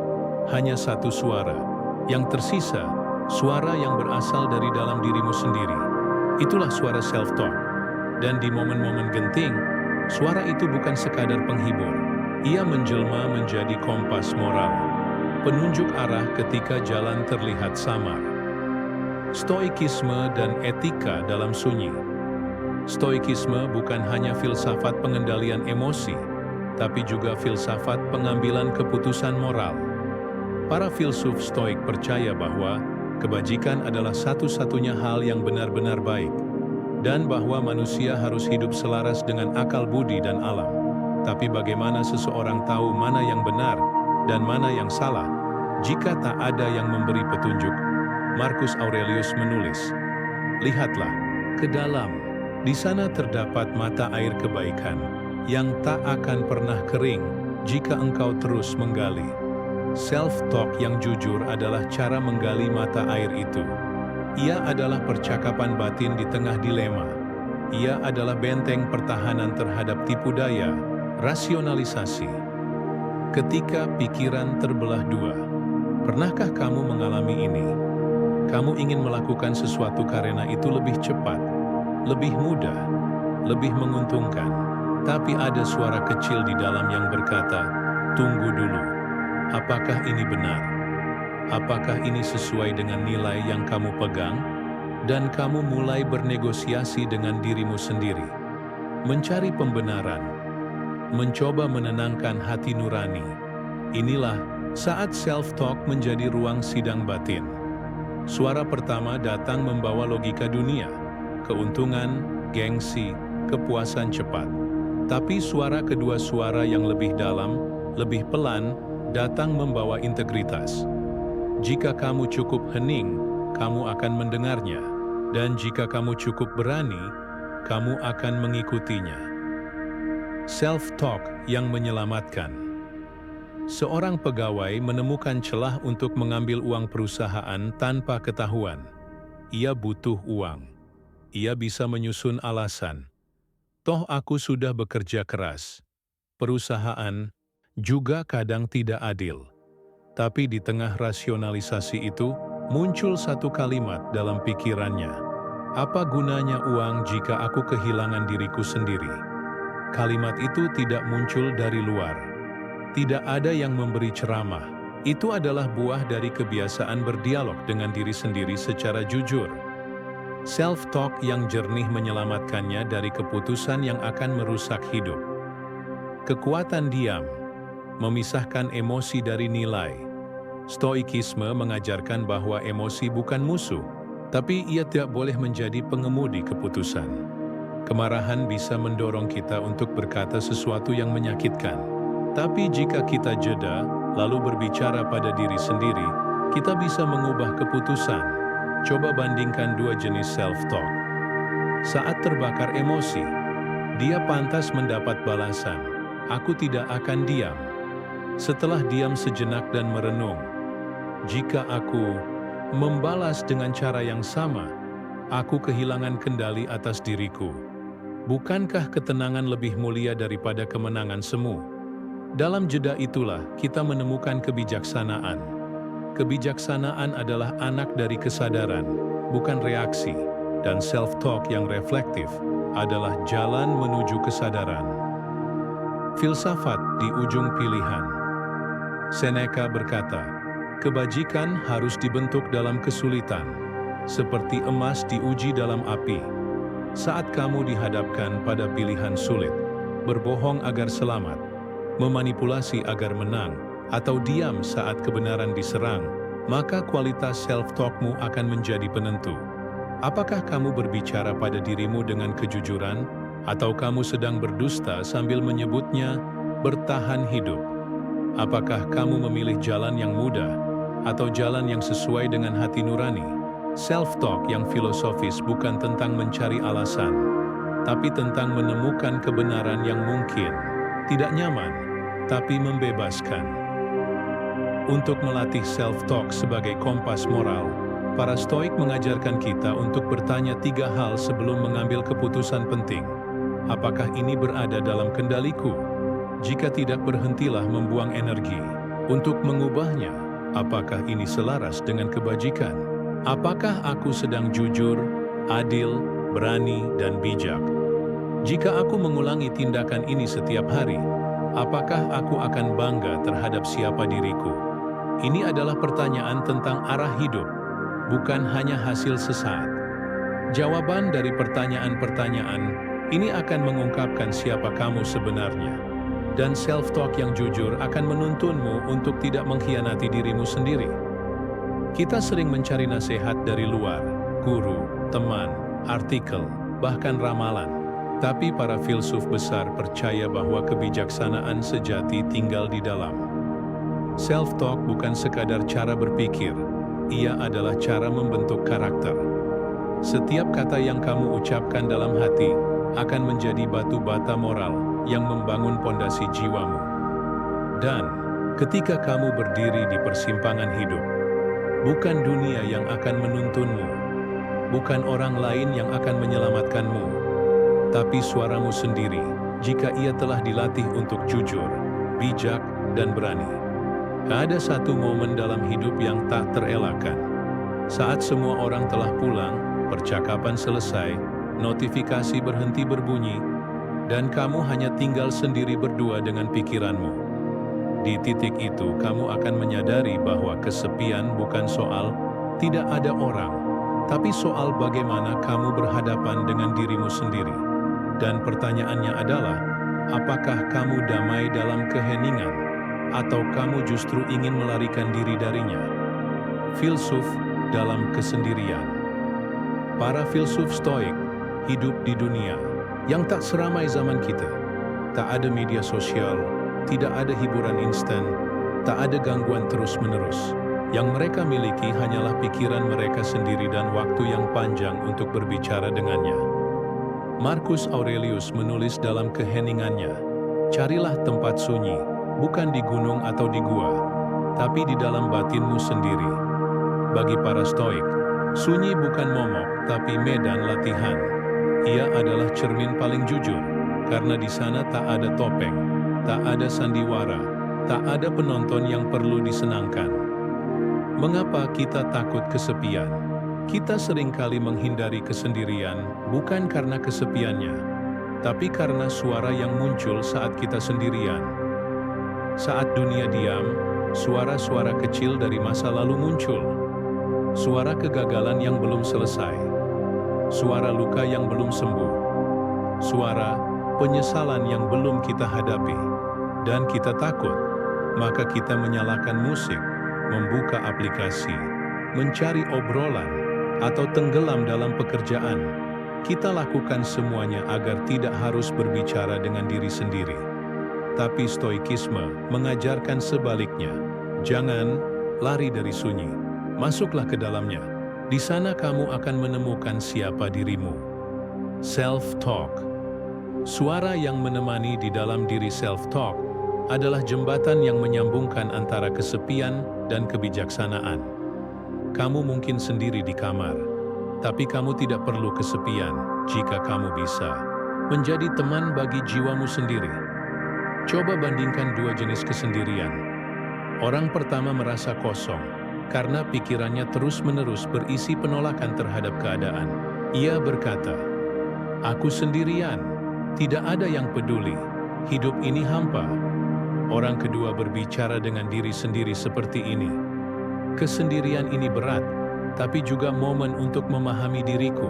hanya satu suara yang tersisa, suara yang berasal dari dalam dirimu sendiri. Itulah suara self-talk. Dan di momen-momen genting, suara itu bukan sekadar penghibur. Ia menjelma menjadi kompas moral, penunjuk arah ketika jalan terlihat samar. Stoikisme dan etika dalam sunyi. Stoikisme bukan hanya filsafat pengendalian emosi, tapi juga filsafat pengambilan keputusan moral. Para filsuf Stoik percaya bahwa kebajikan adalah satu-satunya hal yang benar-benar baik, dan bahwa manusia harus hidup selaras dengan akal budi dan alam. Tapi bagaimana seseorang tahu mana yang benar dan mana yang salah jika tak ada yang memberi petunjuk? Marcus Aurelius menulis, "Lihatlah ke dalam, di sana terdapat mata air kebaikan yang tak akan pernah kering jika engkau terus menggali." Self-talk yang jujur adalah cara menggali mata air itu. Ia adalah percakapan batin di tengah dilema. Ia adalah benteng pertahanan terhadap tipu daya, rasionalisasi. Ketika pikiran terbelah dua, pernahkah kamu mengalami ini? Kamu ingin melakukan sesuatu karena itu lebih cepat, lebih mudah, lebih menguntungkan. Tapi ada suara kecil di dalam yang berkata, "Tunggu dulu. Apakah ini benar? Apakah ini sesuai dengan nilai yang kamu pegang?" Dan kamu mulai bernegosiasi dengan dirimu sendiri, mencari pembenaran, mencoba menenangkan hati nurani. Inilah saat self-talk menjadi ruang sidang batin. Suara pertama datang membawa logika dunia, keuntungan, gengsi, kepuasan cepat. Tapi suara kedua, suara yang lebih dalam, lebih pelan, datang membawa integritas. Jika kamu cukup hening, kamu akan mendengarnya. Dan jika kamu cukup berani, kamu akan mengikutinya. Self-talk yang menyelamatkan. Seorang pegawai menemukan celah untuk mengambil uang perusahaan tanpa ketahuan. Ia butuh uang. Ia bisa menyusun alasan. "Toh aku sudah bekerja keras." Perusahaan juga kadang tidak adil. Tapi di tengah rasionalisasi itu, muncul satu kalimat dalam pikirannya. "Apa gunanya uang jika aku kehilangan diriku sendiri?" Kalimat itu tidak muncul dari luar. Tidak ada yang memberi ceramah. Itu adalah buah dari kebiasaan berdialog dengan diri sendiri secara jujur. Self-talk yang jernih menyelamatkannya dari keputusan yang akan merusak hidup. Kekuatan diam memisahkan emosi dari nilai. Stoikisme mengajarkan bahwa emosi bukan musuh, tapi ia tidak boleh menjadi pengemudi keputusan. Kemarahan bisa mendorong kita untuk berkata sesuatu yang menyakitkan. Tapi jika kita jeda, lalu berbicara pada diri sendiri, kita bisa mengubah keputusan. Coba bandingkan dua jenis self-talk. Saat terbakar emosi, dia pantas mendapat balasan, "Aku tidak akan diam." Setelah diam sejenak dan merenung, "Jika aku membalas dengan cara yang sama, aku kehilangan kendali atas diriku." Bukankah ketenangan lebih mulia daripada kemenangan semu? Dalam jeda itulah kita menemukan kebijaksanaan. Kebijaksanaan adalah anak dari kesadaran, bukan reaksi, dan self-talk yang reflektif adalah jalan menuju kesadaran. Filsafat di ujung pilihan. Seneca berkata, kebajikan harus dibentuk dalam kesulitan, seperti emas diuji dalam api. Saat kamu dihadapkan pada pilihan sulit, berbohong agar selamat, memanipulasi agar menang, atau diam saat kebenaran diserang, maka kualitas self-talkmu akan menjadi penentu. Apakah kamu berbicara pada dirimu dengan kejujuran, atau kamu sedang berdusta sambil menyebutnya bertahan hidup? Apakah kamu memilih jalan yang mudah, atau jalan yang sesuai dengan hati nurani? Self-talk yang filosofis bukan tentang mencari alasan, tapi tentang menemukan kebenaran yang mungkin, tidak nyaman, tapi membebaskan. Untuk melatih self-talk sebagai kompas moral, para Stoik mengajarkan kita untuk bertanya 3 hal sebelum mengambil keputusan penting. Apakah ini berada dalam kendaliku? Jika tidak, berhentilah membuang energi. Untuk mengubahnya, apakah ini selaras dengan kebajikan? Apakah aku sedang jujur, adil, berani, dan bijak? Jika aku mengulangi tindakan ini setiap hari, apakah aku akan bangga terhadap siapa diriku? Ini adalah pertanyaan tentang arah hidup, bukan hanya hasil sesaat. Jawaban dari pertanyaan-pertanyaan ini akan mengungkapkan siapa kamu sebenarnya. Dan self-talk yang jujur akan menuntunmu untuk tidak mengkhianati dirimu sendiri. Kita sering mencari nasihat dari luar, guru, teman, artikel, bahkan ramalan. Tapi para filsuf besar percaya bahwa kebijaksanaan sejati tinggal di dalam. Self-talk bukan sekadar cara berpikir, ia adalah cara membentuk karakter. Setiap kata yang kamu ucapkan dalam hati akan menjadi batu bata moral yang membangun pondasi jiwamu. Dan ketika kamu berdiri di persimpangan hidup, bukan dunia yang akan menuntunmu, bukan orang lain yang akan menyelamatkanmu, tapi suaramu sendiri jika ia telah dilatih untuk jujur, bijak, dan berani. Ada satu momen dalam hidup yang tak terelakkan. Saat semua orang telah pulang, percakapan selesai, notifikasi berhenti berbunyi, dan kamu hanya tinggal sendiri berdua dengan pikiranmu. Di titik itu, kamu akan menyadari bahwa kesepian bukan soal tidak ada orang, tapi soal bagaimana kamu berhadapan dengan dirimu sendiri. Dan pertanyaannya adalah, apakah kamu damai dalam keheningan, atau kamu justru ingin melarikan diri darinya? Filsuf dalam kesendirian. Para filsuf Stoik hidup di dunia yang tak seramai zaman kita. Tak ada media sosial, tidak ada hiburan instan, tak ada gangguan terus-menerus. Yang mereka miliki hanyalah pikiran mereka sendiri dan waktu yang panjang untuk berbicara dengannya. Marcus Aurelius menulis dalam keheningannya, carilah tempat sunyi, bukan di gunung atau di gua, tapi di dalam batinmu sendiri. Bagi para Stoik, sunyi bukan momok, tapi medan latihan. Ia adalah cermin paling jujur, karena di sana tak ada topeng, tak ada sandiwara, tak ada penonton yang perlu disenangkan. Mengapa kita takut kesepian? Kita seringkali menghindari kesendirian, bukan karena kesepiannya, tapi karena suara yang muncul saat kita sendirian. Saat dunia diam, suara-suara kecil dari masa lalu muncul. Suara kegagalan yang belum selesai. Suara luka yang belum sembuh, suara penyesalan yang belum kita hadapi, dan kita takut, maka kita menyalakan musik, membuka aplikasi, mencari obrolan, atau tenggelam dalam pekerjaan. Kita lakukan semuanya agar tidak harus berbicara dengan diri sendiri. Tapi Stoikisme mengajarkan sebaliknya, jangan lari dari sunyi, masuklah ke dalamnya. Di sana kamu akan menemukan siapa dirimu. Self-talk. Suara yang menemani di dalam diri self-talk adalah jembatan yang menyambungkan antara kesepian dan kebijaksanaan. Kamu mungkin sendiri di kamar, tapi kamu tidak perlu kesepian jika kamu bisa menjadi teman bagi jiwamu sendiri. Coba bandingkan dua jenis kesendirian. Orang pertama merasa kosong, karena pikirannya terus-menerus berisi penolakan terhadap keadaan. Ia berkata, "Aku sendirian, tidak ada yang peduli, hidup ini hampa." Orang kedua berbicara dengan diri sendiri seperti ini, "Kesendirian ini berat, tapi juga momen untuk memahami diriku.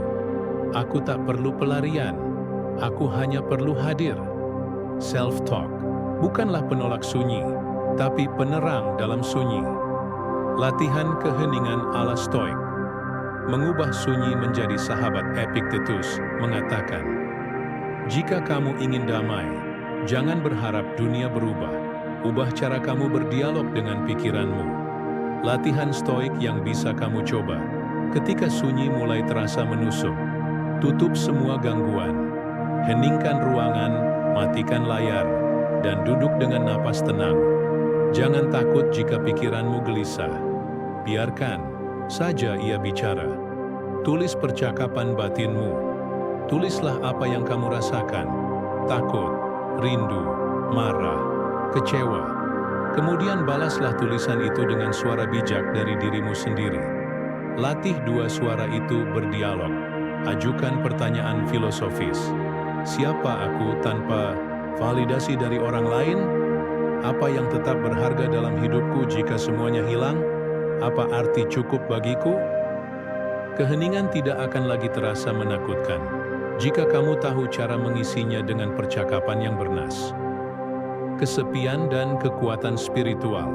Aku tak perlu pelarian, aku hanya perlu hadir." Self-talk bukanlah penolak sunyi, tapi penerang dalam sunyi. Latihan keheningan ala Stoik. Mengubah sunyi menjadi sahabat. Epictetus mengatakan, "Jika kamu ingin damai, jangan berharap dunia berubah. Ubah cara kamu berdialog dengan pikiranmu." Latihan Stoik yang bisa kamu coba. Ketika sunyi mulai terasa menusuk, tutup semua gangguan. Heningkan ruangan, matikan layar, dan duduk dengan napas tenang. Jangan takut jika pikiranmu gelisah. Biarkan saja ia bicara. Tulis percakapan batinmu. Tulislah apa yang kamu rasakan. Takut, rindu, marah, kecewa. Kemudian balaslah tulisan itu dengan suara bijak dari dirimu sendiri. Latih dua suara itu berdialog. Ajukan pertanyaan filosofis. Siapa aku tanpa validasi dari orang lain? Apa yang tetap berharga dalam hidupku jika semuanya hilang? Apa arti cukup bagiku? Keheningan tidak akan lagi terasa menakutkan jika kamu tahu cara mengisinya dengan percakapan yang bernas. Kesepian dan kekuatan spiritual.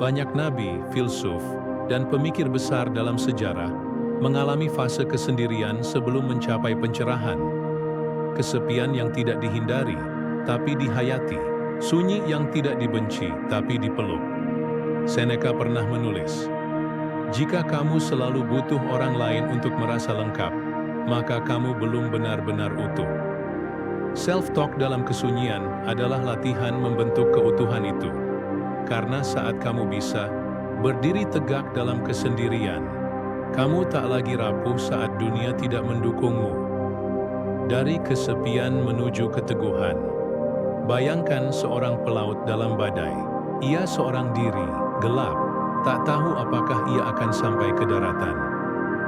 Banyak nabi, filsuf, dan pemikir besar dalam sejarah mengalami fase kesendirian sebelum mencapai pencerahan. Kesepian yang tidak dihindari, tapi dihayati. Sunyi yang tidak dibenci, tapi dipeluk. Seneca pernah menulis, "Jika kamu selalu butuh orang lain untuk merasa lengkap, maka kamu belum benar-benar utuh." Self-talk dalam kesunyian adalah latihan membentuk keutuhan itu. Karena saat kamu bisa berdiri tegak dalam kesendirian, kamu tak lagi rapuh saat dunia tidak mendukungmu. Dari kesepian menuju keteguhan. Bayangkan seorang pelaut dalam badai. Ia seorang diri, gelap, tak tahu apakah ia akan sampai ke daratan.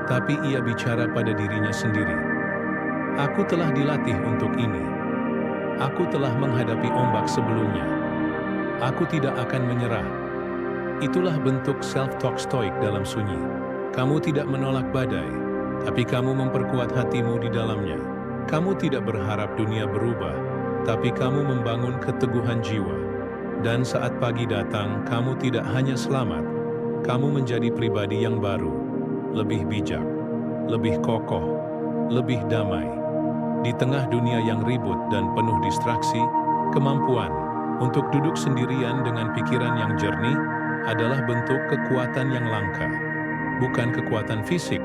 Tapi ia bicara pada dirinya sendiri. "Aku telah dilatih untuk ini. Aku telah menghadapi ombak sebelumnya. Aku tidak akan menyerah." Itulah bentuk self-talk Stoik dalam sunyi. Kamu tidak menolak badai, tapi kamu memperkuat hatimu di dalamnya. Kamu tidak berharap dunia berubah, tapi kamu membangun keteguhan jiwa. Dan saat pagi datang, kamu tidak hanya selamat, kamu menjadi pribadi yang baru, lebih bijak, lebih kokoh, lebih damai. Di tengah dunia yang ribut dan penuh distraksi, kemampuan untuk duduk sendirian dengan pikiran yang jernih adalah bentuk kekuatan yang langka. Bukan kekuatan fisik,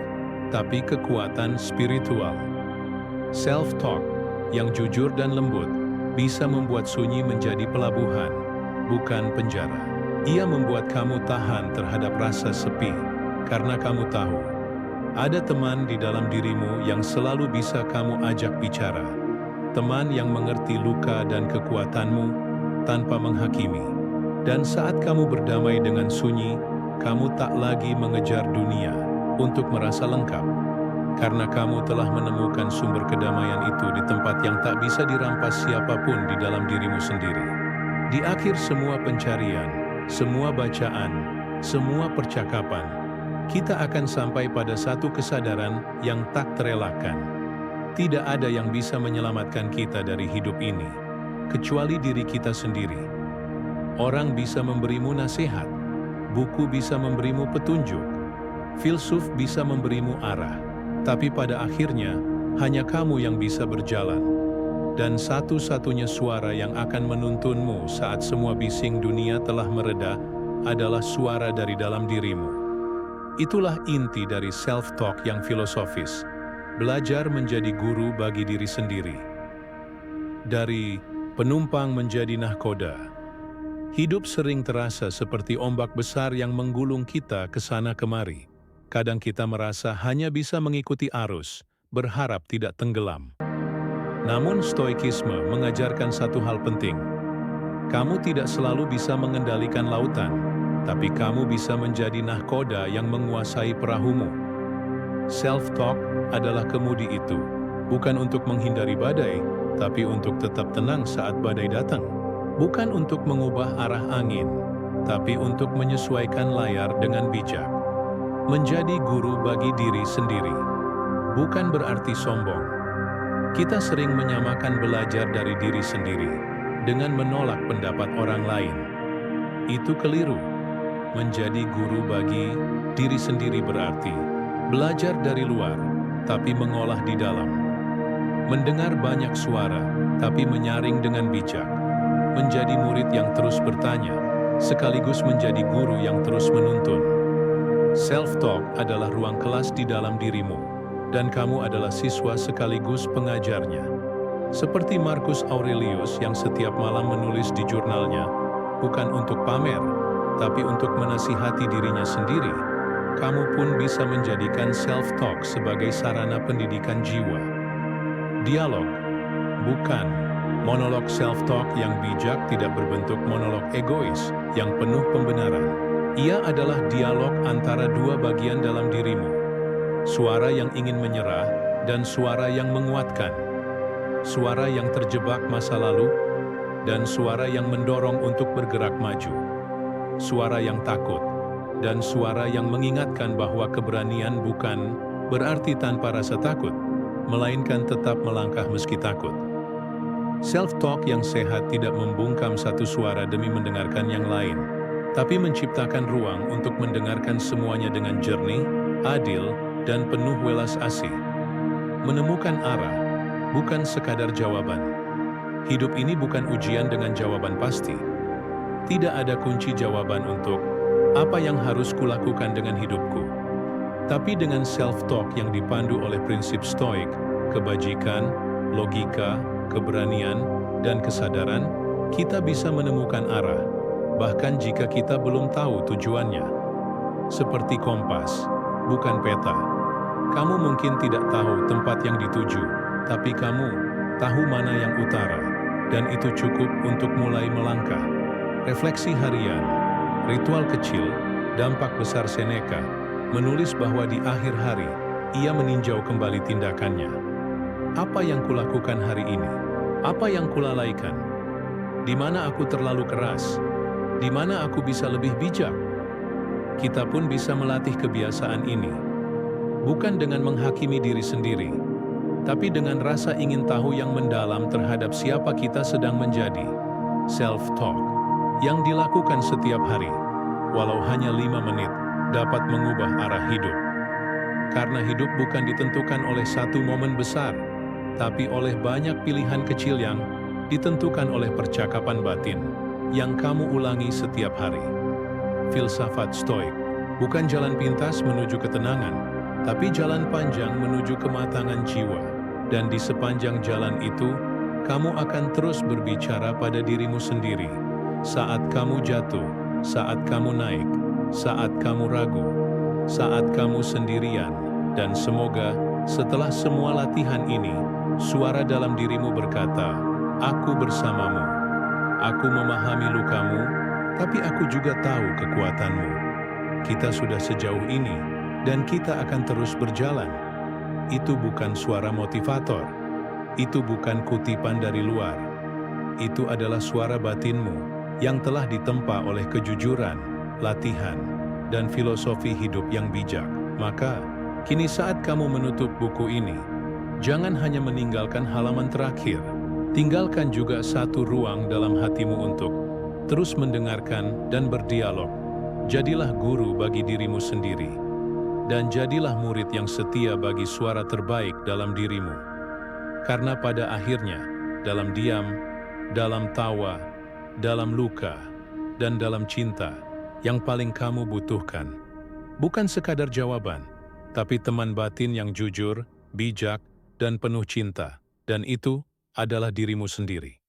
tapi kekuatan spiritual. Self-talk yang jujur dan lembut bisa membuat sunyi menjadi pelabuhan, bukan penjara. Ia membuat kamu tahan terhadap rasa sepi, karena kamu tahu ada teman di dalam dirimu yang selalu bisa kamu ajak bicara. Teman yang mengerti luka dan kekuatanmu tanpa menghakimi. Dan saat kamu berdamai dengan sunyi, kamu tak lagi mengejar dunia untuk merasa lengkap. Karena kamu telah menemukan sumber kedamaian itu di tempat yang tak bisa dirampas siapapun di dalam dirimu sendiri. Di akhir semua pencarian, semua bacaan, semua percakapan, kita akan sampai pada satu kesadaran yang tak terelakkan. Tidak ada yang bisa menyelamatkan kita dari hidup ini, kecuali diri kita sendiri. Orang bisa memberimu nasihat, buku bisa memberimu petunjuk, filsuf bisa memberimu arah. Tapi pada akhirnya, hanya kamu yang bisa berjalan. Dan satu-satunya suara yang akan menuntunmu saat semua bising dunia telah mereda adalah suara dari dalam dirimu. Itulah inti dari self-talk yang filosofis. Belajar menjadi guru bagi diri sendiri. Dari penumpang menjadi nahkoda. Hidup sering terasa seperti ombak besar yang menggulung kita ke sana kemari. Kadang kita merasa hanya bisa mengikuti arus, berharap tidak tenggelam. Namun Stoikisme mengajarkan satu hal penting, Kamu tidak selalu bisa mengendalikan lautan, tapi kamu bisa menjadi nahkoda yang menguasai perahumu. Self-talk adalah kemudi itu, bukan untuk menghindari badai, tapi untuk tetap tenang saat badai datang. Bukan untuk mengubah arah angin, tapi untuk menyesuaikan layar dengan bijak. Menjadi guru bagi diri sendiri bukan berarti sombong. Kita sering menyamakan belajar dari diri sendiri dengan menolak pendapat orang lain. Itu keliru. Menjadi guru bagi diri sendiri berarti belajar dari luar, tapi mengolah di dalam. Mendengar banyak suara, tapi menyaring dengan bijak. Menjadi murid yang terus bertanya, sekaligus menjadi guru yang terus menuntun. Self-talk adalah ruang kelas di dalam dirimu, dan kamu adalah siswa sekaligus pengajarnya. Seperti Marcus Aurelius yang setiap malam menulis di jurnalnya, bukan untuk pamer, tapi untuk menasihati dirinya sendiri. Kamu pun bisa menjadikan self-talk sebagai sarana pendidikan jiwa. Dialog, bukan monolog. Self-talk yang bijak tidak berbentuk monolog egois yang penuh pembenaran. Ia adalah dialog antara dua bagian dalam dirimu. Suara yang ingin menyerah dan suara yang menguatkan. Suara yang terjebak masa lalu dan suara yang mendorong untuk bergerak maju. Suara yang takut dan suara yang mengingatkan bahwa keberanian bukan berarti tanpa rasa takut, melainkan tetap melangkah meski takut. Self-talk yang sehat tidak membungkam satu suara demi mendengarkan yang lain, tapi menciptakan ruang untuk mendengarkan semuanya dengan jernih, adil, dan penuh welas asih. Menemukan arah, bukan sekadar jawaban. Hidup ini bukan ujian dengan jawaban pasti. Tidak ada kunci jawaban untuk apa yang harus kulakukan dengan hidupku. Tapi dengan self-talk yang dipandu oleh prinsip stoik, kebajikan, logika, keberanian, dan kesadaran, kita bisa menemukan arah, bahkan jika kita belum tahu tujuannya. Seperti kompas, bukan peta. Kamu mungkin tidak tahu tempat yang dituju, tapi kamu tahu mana yang utara, dan itu cukup untuk mulai melangkah. Refleksi harian, ritual kecil, dampak besar. Seneca menulis bahwa di akhir hari, ia meninjau kembali tindakannya. Apa yang kulakukan hari ini? Apa yang kulalaikan? Di mana aku terlalu keras? Di mana aku bisa lebih bijak? Kita pun bisa melatih kebiasaan ini. Bukan dengan menghakimi diri sendiri, tapi dengan rasa ingin tahu yang mendalam terhadap siapa kita sedang menjadi. Self-talk yang dilakukan setiap hari, walau hanya 5 menit, dapat mengubah arah hidup. Karena hidup bukan ditentukan oleh satu momen besar, tapi oleh banyak pilihan kecil yang ditentukan oleh percakapan batin yang kamu ulangi setiap hari. Filsafat Stoik bukan jalan pintas menuju ketenangan, tapi jalan panjang menuju kematangan jiwa. Dan di sepanjang jalan itu, kamu akan terus berbicara pada dirimu sendiri. Saat kamu jatuh, saat kamu naik, saat kamu ragu, saat kamu sendirian, dan semoga setelah semua latihan ini, suara dalam dirimu berkata, "Aku bersamamu. Aku memahami lukamu, tapi aku juga tahu kekuatanmu. Kita sudah sejauh ini, dan kita akan terus berjalan." Itu bukan suara motivator. Itu bukan kutipan dari luar. Itu adalah suara batinmu yang telah ditempa oleh kejujuran, latihan, dan filosofi hidup yang bijak. Maka, kini saat kamu menutup buku ini, jangan hanya meninggalkan halaman terakhir. Tinggalkan juga satu ruang dalam hatimu untuk terus mendengarkan dan berdialog. Jadilah guru bagi dirimu sendiri. Dan jadilah murid yang setia bagi suara terbaik dalam dirimu. Karena pada akhirnya, dalam diam, dalam tawa, dalam luka, dan dalam cinta, yang paling kamu butuhkan bukan sekadar jawaban, tapi teman batin yang jujur, bijak, dan penuh cinta. Dan itu adalah dirimu sendiri.